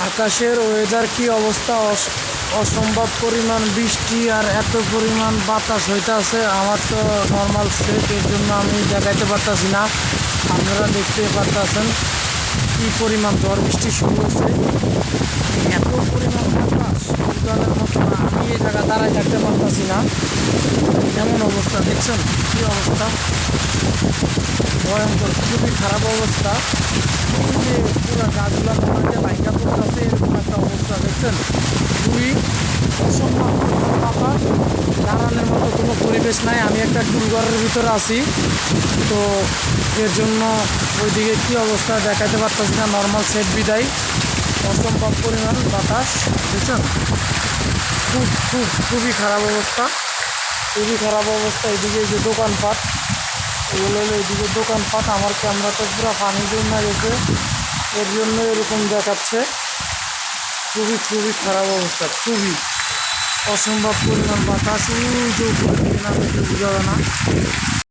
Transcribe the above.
আকাশের ওয়েদার কি অবস্থা, অসম্ভব পরিমাণ বৃষ্টি আর এত পরিমাণ বাতাস হইতে আছে। আমার তো নর্মাল সেট, এর জন্য আমি দেখাইতে পারতাছি না। আপনারা দেখতে পারতেছেন কি পরিমাণ ঝড় বৃষ্টি শুরু হয়েছে, এত পরিমাণ বাতাস উদালের মতো না। আমি এই জায়গা দাঁড়ায় থাকতে পারতাছি না, এমন অবস্থা। দেখছেন কি অবস্থা, ভয়ঙ্কর, খুবই খারাপ অবস্থা। এই যে পুরো গাছগুলো নদীতে ভাঙ্গা পড়তেছে, এরকম একটা অবস্থা। দেখছেন খুবই অসম্ভব বাতাস, দাঁড়ানোর মতো কোনো পরিবেশ নাই। আমি একটা টুলঘরের ভিতরে আছি, তো এর জন্য ওইদিকে কী অবস্থা দেখাতে পারতেছি না। নর্মাল সেট বিদায়, অসম্ভব পরিমাণ বাতাস। বুঝছেন, খুবই খারাপ অবস্থা, খুবই খারাপ অবস্থা। এদিকে যে দোকানপাট, এগুলো হলো এদিকে দোকানপাট। আমার ক্যামেরাটা পুরো পানি জমে গেছে, এর জন্য এরকম দেখাচ্ছে। খুবই খারাপ অবস্থা, খুবই অসম্ভব পরিমাণ বাতাস। ওই যে উপরে দিকে নামে বোঝা না।